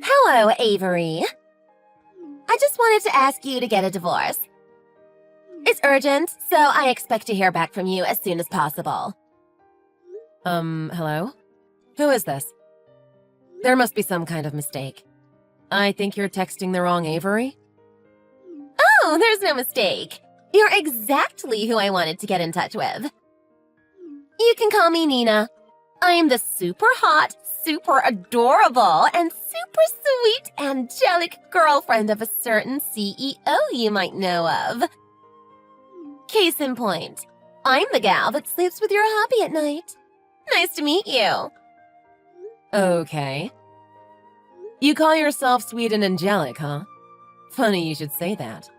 Hello, Avery. I just wanted to ask you to get a divorce. It's urgent, so I expect to hear back from you as soon as possible. Hello? Who is this? There must be some kind of mistake. I think you're texting the wrong Avery? Oh, there's no mistake. You're exactly who I wanted to get in touch with. You can call me Nina. I'm the super hot, super adorable, and super sweet, angelic girlfriend of a certain CEO you might know of. Case in point, I'm the gal that sleeps with your hubby at night. Nice to meet you. Okay. You call yourself sweet and angelic, huh? Funny you should say that.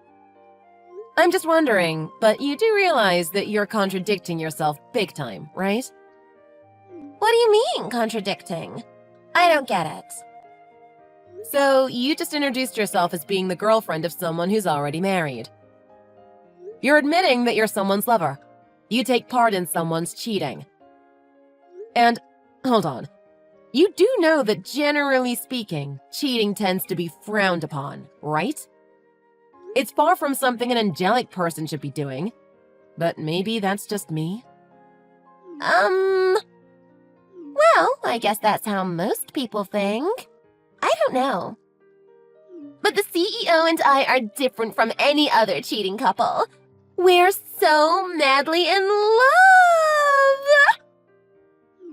I'm just wondering, but you do realize that you're contradicting yourself big time, right? What do you mean, contradicting? I don't get it. So, you just introduced yourself as being the girlfriend of someone who's already married. You're admitting that you're someone's lover. You take part in someone's cheating. And, hold on. You do know that generally speaking, cheating tends to be frowned upon, right? It's far from something an angelic person should be doing. But maybe that's just me? Well, I guess that's how most people think. I don't know. But the CEO and I are different from any other cheating couple. We're so madly in love!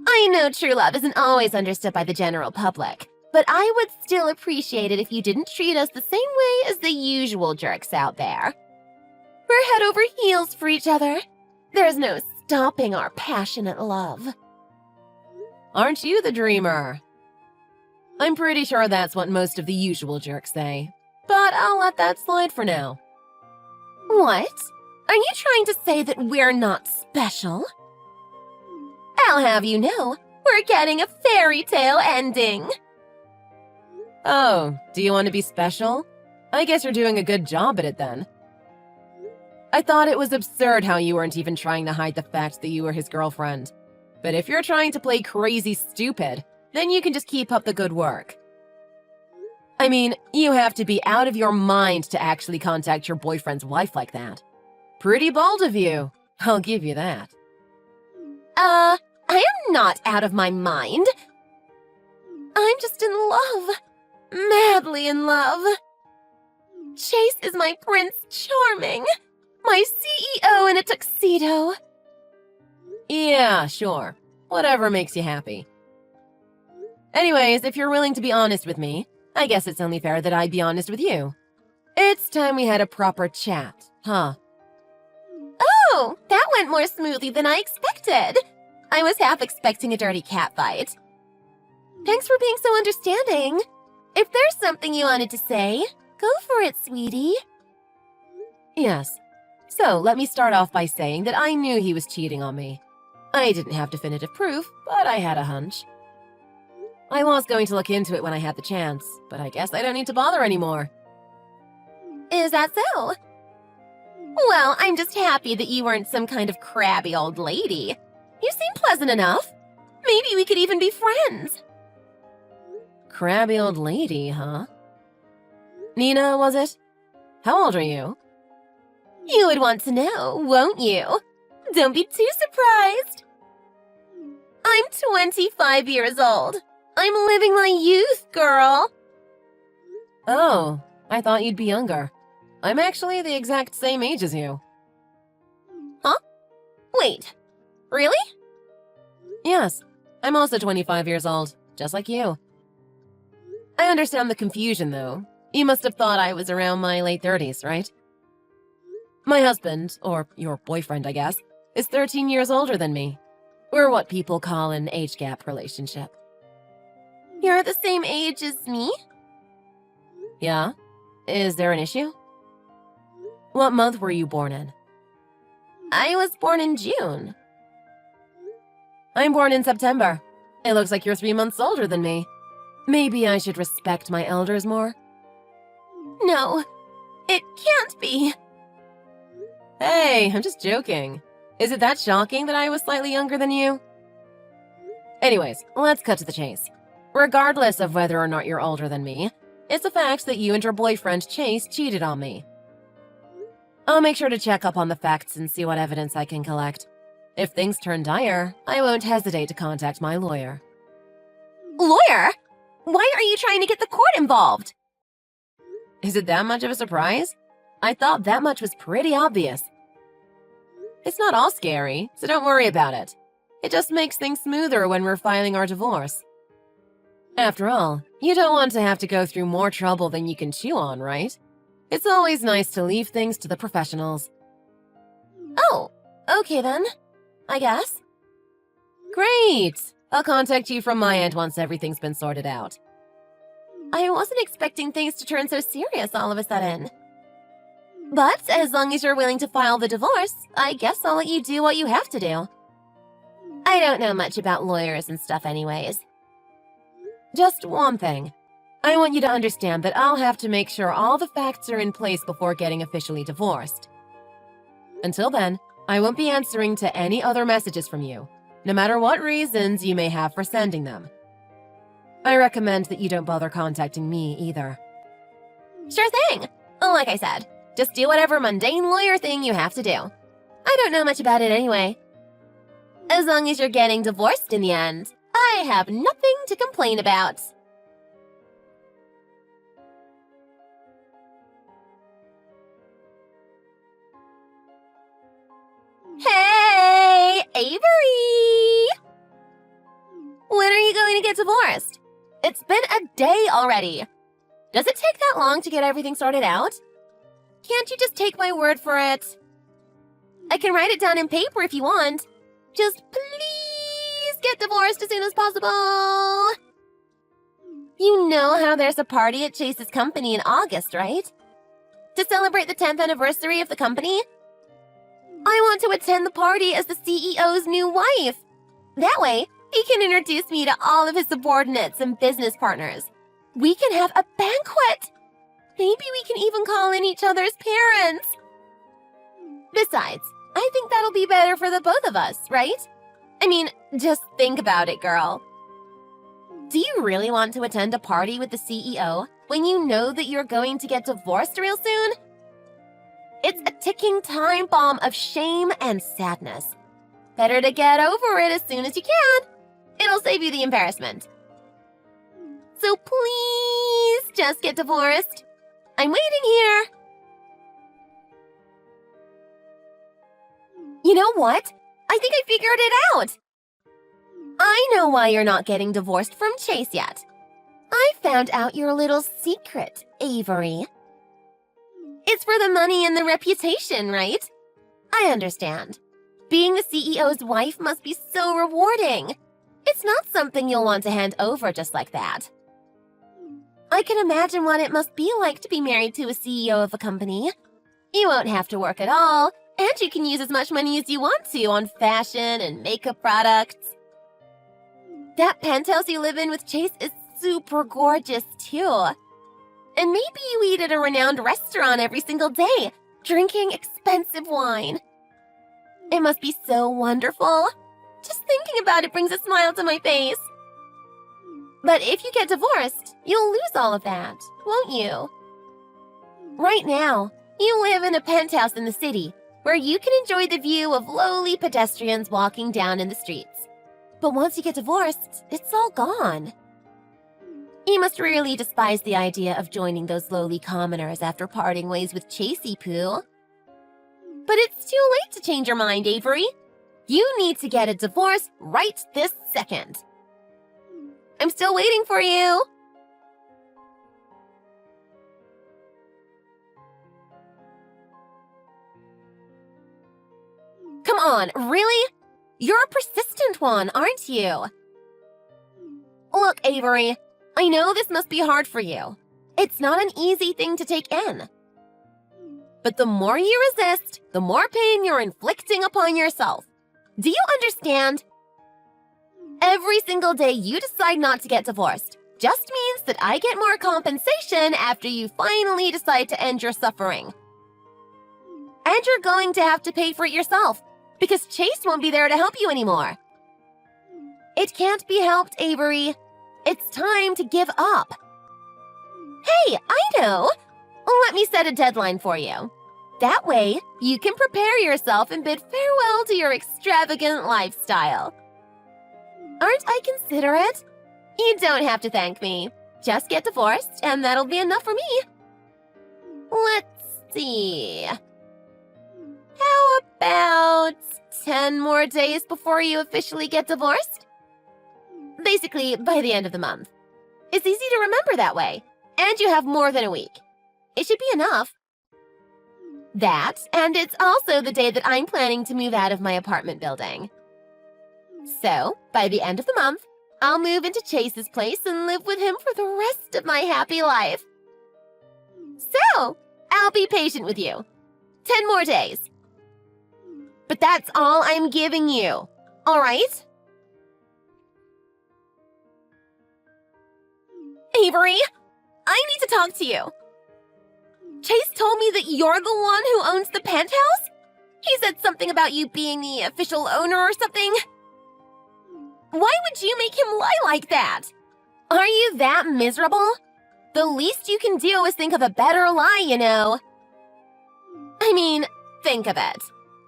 I know true love isn't always understood by the general public, but I would still appreciate it if you didn't treat us the same way as the usual jerks out there. We're head over heels for each other. There's no stopping our passionate love. Aren't you the dreamer? I'm pretty sure that's what most of the usual jerks say, but I'll let that slide for now. What? Are you trying to say that we're not special? I'll have you know, we're getting a fairy tale ending. Oh, do you want to be special? I guess you're doing a good job at it then. I thought it was absurd how you weren't even trying to hide the fact that you were his girlfriend. But if you're trying to play crazy stupid, then you can just keep up the good work. I mean, you have to be out of your mind to actually contact your boyfriend's wife like that. Pretty bold of you, I'll give you that. I am not out of my mind. I'm just in love. Madly in love. Chase is my Prince Charming. My CEO in a tuxedo. Yeah, sure. Whatever makes you happy. Anyways, if you're willing to be honest with me, I guess it's only fair that I be honest with you. It's time we had a proper chat, huh? Oh, that went more smoothly than I expected. I was half expecting a dirty cat fight. Thanks for being so understanding. If there's something you wanted to say, go for it, sweetie. Yes. So, let me start off by saying that I knew he was cheating on me. I didn't have definitive proof, but I had a hunch. I was going to look into it when I had the chance, but I guess I don't need to bother anymore. Is that so? Well, I'm just happy that you weren't some kind of crabby old lady. You seem pleasant enough. Maybe we could even be friends. Crabby old lady, huh? Nina, was it? How old are you? You would want to know, won't you? Don't be too surprised. I'm 25 years old. I'm living my youth, girl. Oh, I thought you'd be younger. I'm actually the exact same age as you. Huh? Wait, really? Yes, I'm also 25 years old, just like you. I understand the confusion, though. You must have thought I was around my late 30s, right? My husband, or your boyfriend, I guess, is 13 years older than me. We're what people call an age gap relationship. You're the same age as me? Yeah? Is there an issue? What month were you born in? I was born in June. I'm born in September. It looks like you're 3 months older than me. Maybe I should respect my elders more? No, it can't be. Hey, I'm just joking. Is it that shocking that I was slightly younger than you? Anyways, let's cut to the chase. Regardless of whether or not you're older than me, it's a fact that you and your boyfriend Chase cheated on me. I'll make sure to check up on the facts and see what evidence I can collect. If things turn dire, I won't hesitate to contact my lawyer. Lawyer? Why are you trying to get the court involved? Is it that much of a surprise? I thought that much was pretty obvious. It's not all scary, so don't worry about it. It just makes things smoother when we're filing our divorce. After all, you don't want to have to go through more trouble than you can chew on, right? It's always nice to leave things to the professionals. Oh, okay then. I guess. Great! I'll contact you from my end once everything's been sorted out. I wasn't expecting things to turn so serious all of a sudden. But as long as you're willing to file the divorce, I guess I'll let you do what you have to do. I don't know much about lawyers and stuff anyways. Just one thing. I want you to understand that I'll have to make sure all the facts are in place before getting officially divorced. Until then, I won't be answering to any other messages from you, no matter what reasons you may have for sending them. I recommend that you don't bother contacting me either. Sure thing. Like I said, just do whatever mundane lawyer thing you have to do. I don't know much about it anyway. As long as you're getting divorced in the end, I have nothing to complain about. Hey, Avery! When are you going to get divorced? It's been a day already. Does it take that long to get everything sorted out? Can't you just take my word for it? I can write it down in paper if you want. Just please get divorced as soon as possible. You know how there's a party at Chase's company in August, right? To celebrate the 10th anniversary of the company? I want to attend the party as the CEO's new wife. That way, he can introduce me to all of his subordinates and business partners. We can have a banquet. Maybe we can even call in each other's parents. Besides, I think that'll be better for the both of us, right? I mean, just think about it, girl. Do you really want to attend a party with the CEO when you know that you're going to get divorced real soon? It's a ticking time bomb of shame and sadness. Better to get over it as soon as you can. It'll save you the embarrassment. So please just get divorced. I'm waiting here. You know what? I think I figured it out. I know why you're not getting divorced from Chase yet. I found out your little secret, Avery. It's for the money and the reputation, right? I understand. Being the CEO's wife must be so rewarding. It's not something you'll want to hand over just like that. I can imagine what it must be like to be married to a CEO of a company. You won't have to work at all, and you can use as much money as you want to on fashion and makeup products. That penthouse you live in with Chase is super gorgeous, too. And maybe you eat at a renowned restaurant every single day, drinking expensive wine. It must be so wonderful. Just thinking about it brings a smile to my face. But if you get divorced, you'll lose all of that, won't you? Right now, you live in a penthouse in the city where you can enjoy the view of lowly pedestrians walking down in the streets. But once you get divorced, it's all gone. You must really despise the idea of joining those lowly commoners after parting ways with Chasey Poo. But it's too late to change your mind, Avery. You need to get a divorce right this second. I'm still waiting for you. Come on, really? You're a persistent one, aren't you? Look, Avery, I know this must be hard for you. It's not an easy thing to take in. But the more you resist, the more pain you're inflicting upon yourself. Do you understand? Every single day you decide not to get divorced just means that I get more compensation after you finally decide to end your suffering. And you're going to have to pay for it yourself, because Chase won't be there to help you anymore. It can't be helped, Avery. It's time to give up. Hey, I know! Let me set a deadline for you. That way, you can prepare yourself and bid farewell to your extravagant lifestyle. Aren't I considerate? You don't have to thank me. Just get divorced, and that'll be enough for me. Let's see. How about 10 more days before you officially get divorced? Basically, by the end of the month. It's easy to remember that way, and you have more than a week. It should be enough. That, and it's also the day that I'm planning to move out of my apartment building. So, by the end of the month, I'll move into Chase's place and live with him for the rest of my happy life. So, I'll be patient with you. 10 more days. But that's all I'm giving you, all right? Avery, I need to talk to you. Chase told me that you're the one who owns the penthouse? He said something about you being the official owner or something. Why would you make him lie like that? Are you that miserable? The least you can do is think of a better lie, you know. I mean, think of it.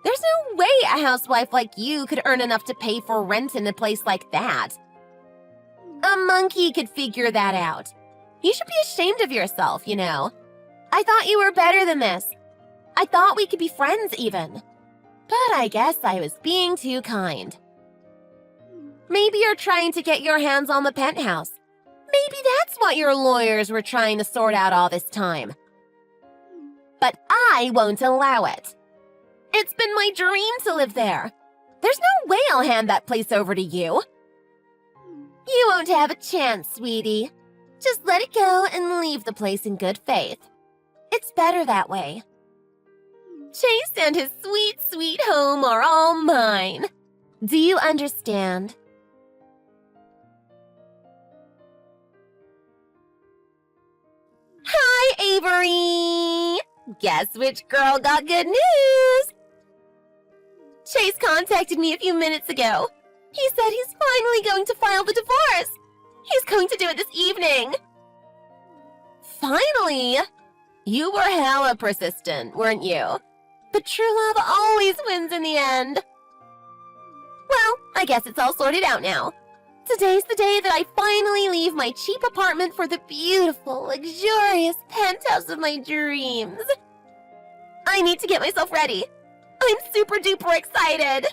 There's no way a housewife like you could earn enough to pay for rent in a place like that. A monkey could figure that out. You should be ashamed of yourself, you know. I thought you were better than this. I thought we could be friends even. But I guess I was being too kind. Maybe you're trying to get your hands on the penthouse. Maybe that's what your lawyers were trying to sort out all this time. But I won't allow it. It's been my dream to live there. There's no way I'll hand that place over to you. You won't have a chance, sweetie. Just let it go and leave the place in good faith. It's better that way. Chase and his sweet, sweet home are all mine. Do you understand? Hi, Avery! Guess which girl got good news? Chase contacted me a few minutes ago. He said he's finally going to file the divorce. He's going to do it this evening. Finally! You were hella persistent, weren't you? But true love always wins in the end. Well, I guess it's all sorted out now. Today's the day that I finally leave my cheap apartment for the beautiful, luxurious penthouse of my dreams. I need to get myself ready. I'm super duper excited.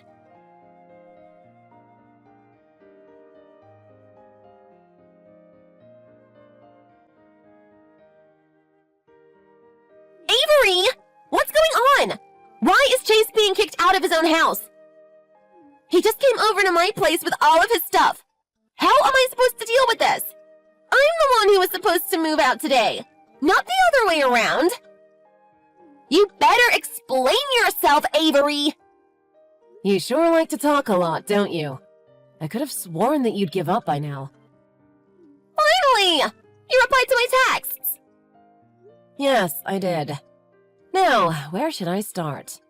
Avery! What's going on? Why is Chase being kicked out of his own house? He just came over to my place with all of his stuff. How am I supposed to deal with this? I'm the one who was supposed to move out today, not the other way around. You better explain yourself, Avery! You sure like to talk a lot, don't you? I could have sworn that you'd give up by now. Finally! You replied to my texts! Yes, I did. Now, where should I start?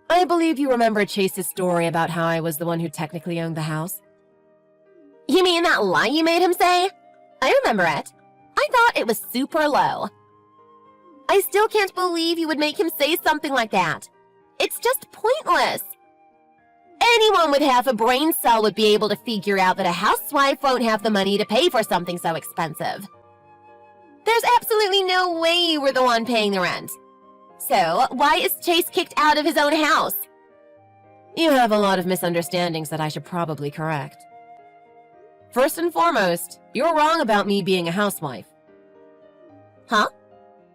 I believe you remember Chase's story about how I was the one who technically owned the house. You mean that lie you made him say? I remember it. I thought it was super low. I still can't believe you would make him say something like that. It's just pointless. Anyone with half a brain cell would be able to figure out that a housewife won't have the money to pay for something so expensive. There's absolutely no way you were the one paying the rent. So, why is Chase kicked out of his own house? You have a lot of misunderstandings that I should probably correct. First and foremost, you're wrong about me being a housewife. Huh?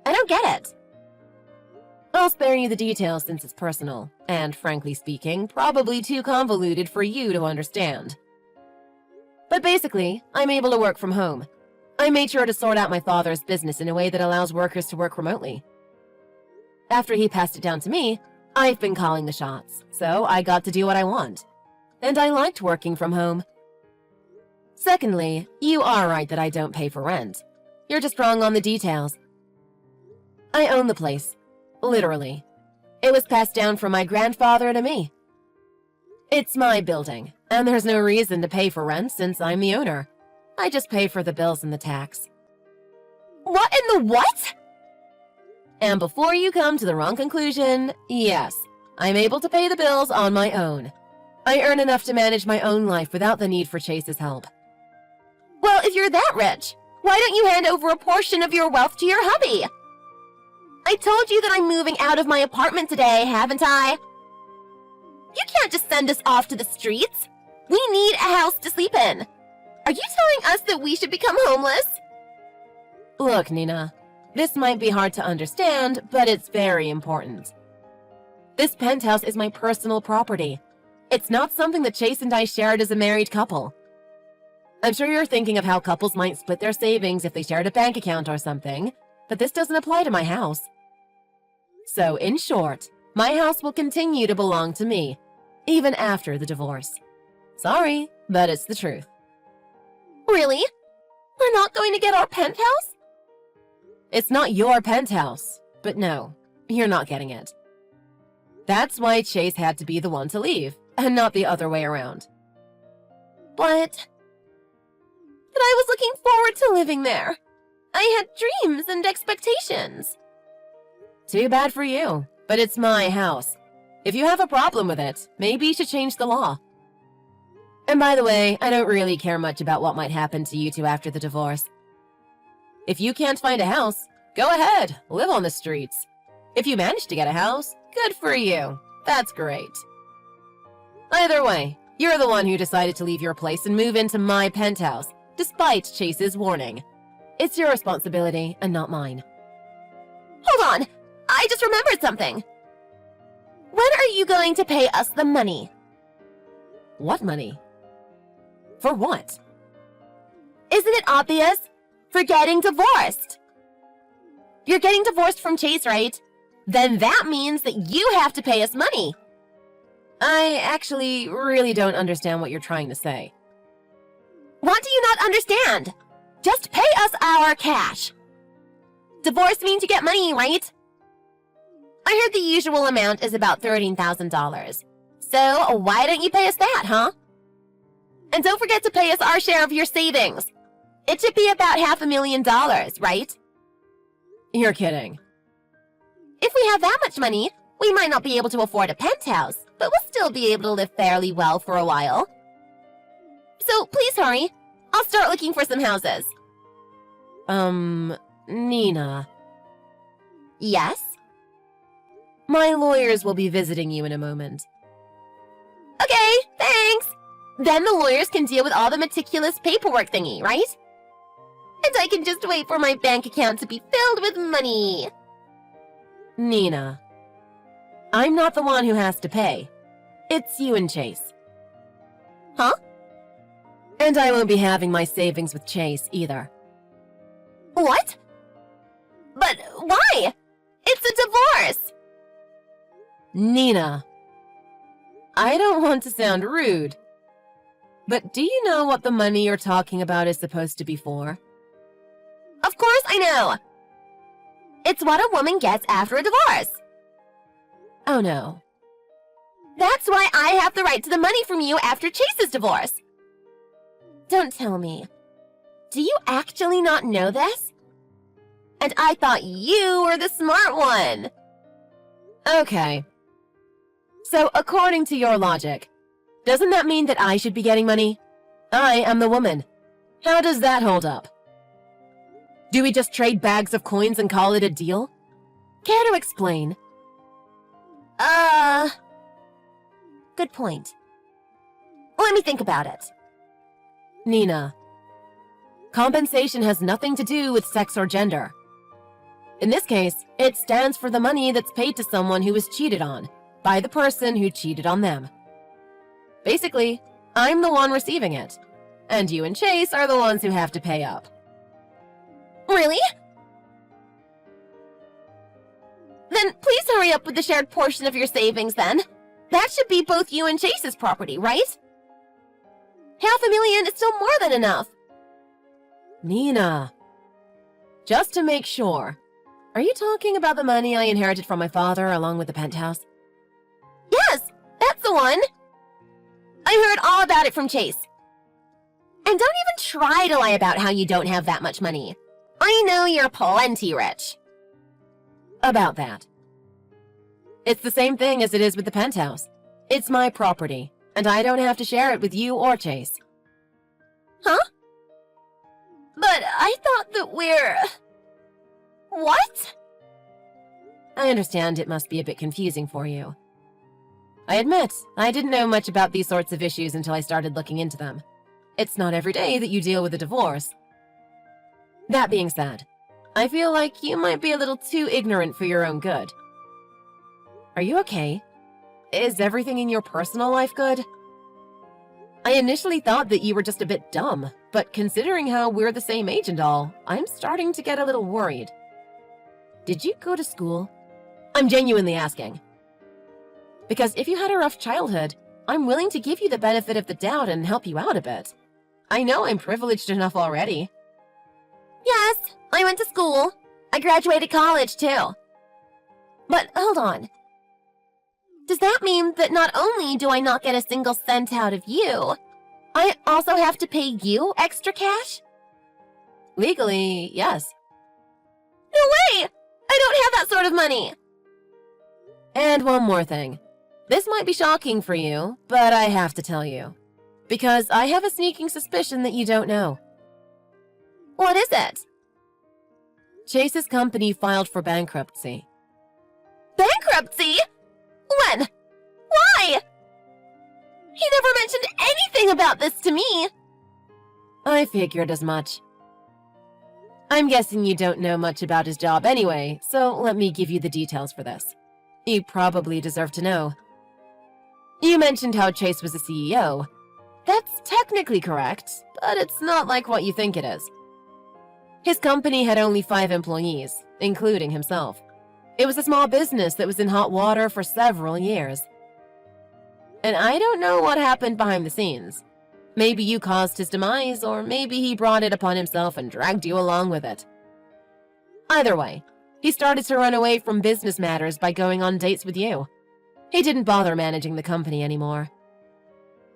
I don't get it. I'll spare you the details since it's personal, and frankly speaking, probably too convoluted for you to understand. But basically, I'm able to work from home. I made sure to sort out my father's business in a way that allows workers to work remotely. After he passed it down to me, I've been calling the shots, so I got to do what I want. And I liked working from home. Secondly, you are right that I don't pay for rent. You're just wrong on the details. I own the place. Literally. It was passed down from my grandfather to me. It's my building, and there's no reason to pay for rent since I'm the owner. I just pay for the bills and the tax. What in the what? And before you come to the wrong conclusion, yes, I'm able to pay the bills on my own. I earn enough to manage my own life without the need for Chase's help. Well, if you're that rich, why don't you hand over a portion of your wealth to your hubby? I told you that I'm moving out of my apartment today, haven't I? You can't just send us off to the streets. We need a house to sleep in. Are you telling us that we should become homeless? Look, Nina, this might be hard to understand, but it's very important. This penthouse is my personal property. It's not something that Chase and I shared as a married couple. I'm sure you're thinking of how couples might split their savings if they shared a bank account or something, but this doesn't apply to my house. So, in short, my house will continue to belong to me, even after the divorce. Sorry, but it's the truth. Really? We're not going to get our penthouse? It's not your penthouse, but no, you're not getting it. That's why Chase had to be the one to leave, and not the other way around. But I was looking forward to living there. I had dreams and expectations. Too bad for you, but it's my house. If you have a problem with it, maybe you should change the law. And by the way, I don't really care much about what might happen to you two after the divorce. If you can't find a house, go ahead, live on the streets. If you manage to get a house, good for you. That's great. Either way, you're the one who decided to leave your place and move into my penthouse, despite Chase's warning. It's your responsibility and not mine. Hold on, I just remembered something. When are you going to pay us the money? What money? For what? Isn't it obvious? For getting divorced. You're getting divorced from Chase, right? Then that means that you have to pay us money. I actually really don't understand what you're trying to say. What do you not understand? Just pay us our cash. Divorce means you get money, right? I heard the usual amount is about $13,000. So why don't you pay us that, huh? And don't forget to pay us our share of your savings. It should be about $500,000, right? You're kidding. If we have that much money, we might not be able to afford a penthouse, but we'll still be able to live fairly well for a while. So please hurry. I'll start looking for some houses. Nina. Yes? My lawyers will be visiting you in a moment. Okay, thanks. Then the lawyers can deal with all the meticulous paperwork thingy, right? And I can just wait for my bank account to be filled with money. Nina. I'm not the one who has to pay. It's you and Chase. Huh? And I won't be having my savings with Chase either. What? But why? It's a divorce! Nina. I don't want to sound rude, but do you know what the money you're talking about is supposed to be for? Of course I know! It's what a woman gets after a divorce. Oh no. That's why I have the right to the money from you after Chase's divorce. Don't tell me. Do you actually not know this? And I thought you were the smart one. Okay. So according to your logic, doesn't that mean that I should be getting money? I am the woman. How does that hold up? Do we just trade bags of coins and call it a deal? Care to explain? Good point. Let me think about it. Nina. Compensation has nothing to do with sex or gender. In this case, it stands for the money that's paid to someone who was cheated on by the person who cheated on them. Basically, I'm the one receiving it, and you and Chase are the ones who have to pay up. Really? Then please hurry up with the shared portion of your savings then. That should be both you and Chase's property, right? $500,000 is still more than enough. Nina. Just to make sure, are you talking about the money I inherited from my father along with the penthouse? Yes, that's the one. I heard all about it from Chase. And don't even try to lie about how you don't have that much money. I know you're plenty rich. About that. It's the same thing as it is with the penthouse. It's my property, and I don't have to share it with you or Chase. Huh? But I thought that we're... What? I understand it must be a bit confusing for you. I admit, I didn't know much about these sorts of issues until I started looking into them. It's not every day that you deal with a divorce. That being said, I feel like you might be a little too ignorant for your own good. Are you okay? Is everything in your personal life good? I initially thought that you were just a bit dumb, but considering how we're the same age and all, I'm starting to get a little worried. Did you go to school? I'm genuinely asking. Because if you had a rough childhood, I'm willing to give you the benefit of the doubt and help you out a bit. I know I'm privileged enough already. Yes, I went to school. I graduated college, too. But hold on. Does that mean that not only do I not get a single cent out of you, I also have to pay you extra cash? Legally, yes. No way! I don't have that sort of money! And one more thing. This might be shocking for you, but I have to tell you. Because I have a sneaking suspicion that you don't know. What is it? Chase's company filed for bankruptcy. Bankruptcy? When? Why? He never mentioned anything about this to me. I figured as much. I'm guessing you don't know much about his job anyway, so let me give you the details for this. You probably deserve to know. You mentioned how Chase was a CEO. That's technically correct, but it's not like what you think it is. His company had only 5 employees, including himself. It was a small business that was in hot water for several years. And I don't know what happened behind the scenes. Maybe you caused his demise, or maybe he brought it upon himself and dragged you along with it. Either way, he started to run away from business matters by going on dates with you. He didn't bother managing the company anymore.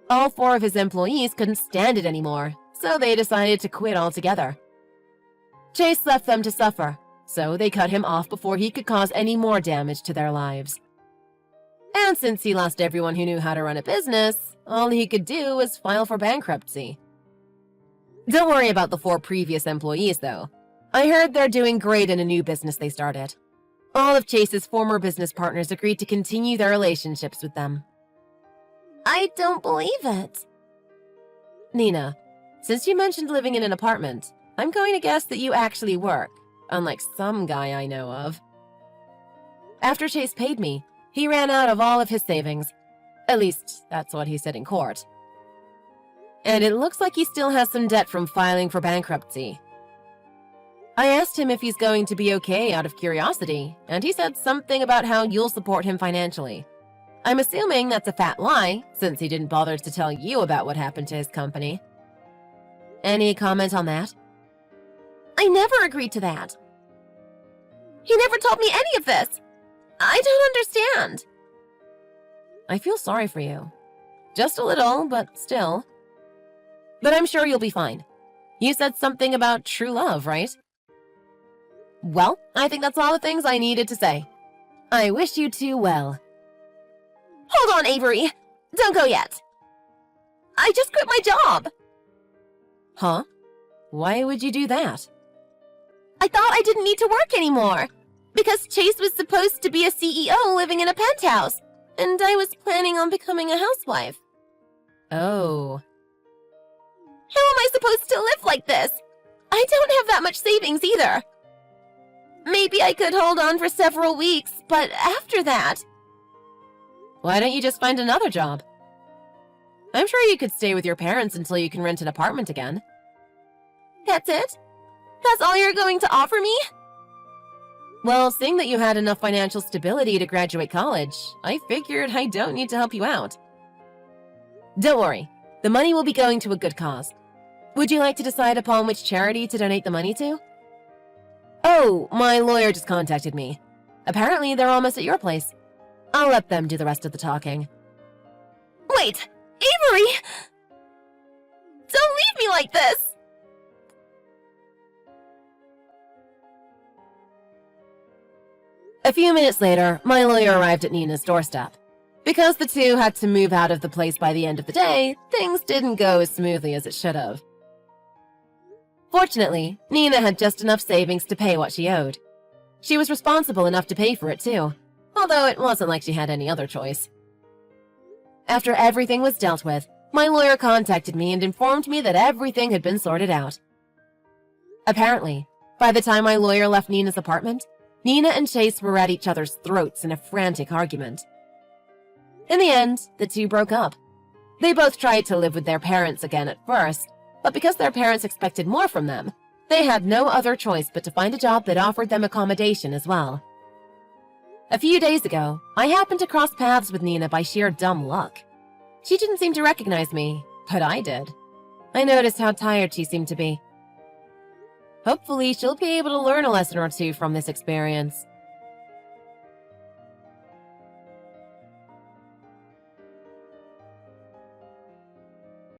All 4 of his employees couldn't stand it anymore, so they decided to quit altogether. Chase left them to suffer, so they cut him off before he could cause any more damage to their lives. And since he lost everyone who knew how to run a business, all he could do was file for bankruptcy. Don't worry about the 4 previous employees, though. I heard they're doing great in a new business they started. All of Chase's former business partners agreed to continue their relationships with them. I don't believe it. Nina, since you mentioned living in an apartment, I'm going to guess that you actually work, unlike some guy I know of. After Chase paid me, he ran out of all of his savings. At least, that's what he said in court. And it looks like he still has some debt from filing for bankruptcy. I asked him if he's going to be okay out of curiosity, and he said something about how you'll support him financially. I'm assuming that's a fat lie, since he didn't bother to tell you about what happened to his company. Any comment on that? I never agreed to that. He never told me any of this. I don't understand. I feel sorry for you. Just a little, but still. But I'm sure you'll be fine. You said something about true love, right? Well, I think that's all the things I needed to say. I wish you 2 well. Hold on, Avery. Don't go yet. I just quit my job. Huh? Why would you do that? I thought I didn't need to work anymore. Because Chase was supposed to be a CEO living in a penthouse, and I was planning on becoming a housewife. Oh. How am I supposed to live like this? I don't have that much savings either. Maybe I could hold on for several weeks, but after that... Why don't you just find another job? I'm sure you could stay with your parents until you can rent an apartment again. That's it? That's all you're going to offer me? Well, seeing that you had enough financial stability to graduate college, I figured I don't need to help you out. Don't worry, the money will be going to a good cause. Would you like to decide upon which charity to donate the money to? Oh, my lawyer just contacted me. Apparently, they're almost at your place. I'll let them do the rest of the talking. Wait, Avery! Don't leave me like this! A few minutes later, my lawyer arrived at Nina's doorstep. Because the two had to move out of the place by the end of the day, things didn't go as smoothly as it should have. Fortunately, Nina had just enough savings to pay what she owed. She was responsible enough to pay for it too, although it wasn't like she had any other choice. After everything was dealt with, my lawyer contacted me and informed me that everything had been sorted out. Apparently, by the time my lawyer left Nina's apartment, Nina and Chase were at each other's throats in a frantic argument. In the end, the two broke up. They both tried to live with their parents again at first, but because their parents expected more from them, they had no other choice but to find a job that offered them accommodation as well. A few days ago, I happened to cross paths with Nina by sheer dumb luck. She didn't seem to recognize me, but I did. I noticed how tired she seemed to be. Hopefully, she'll be able to learn a lesson or two from this experience.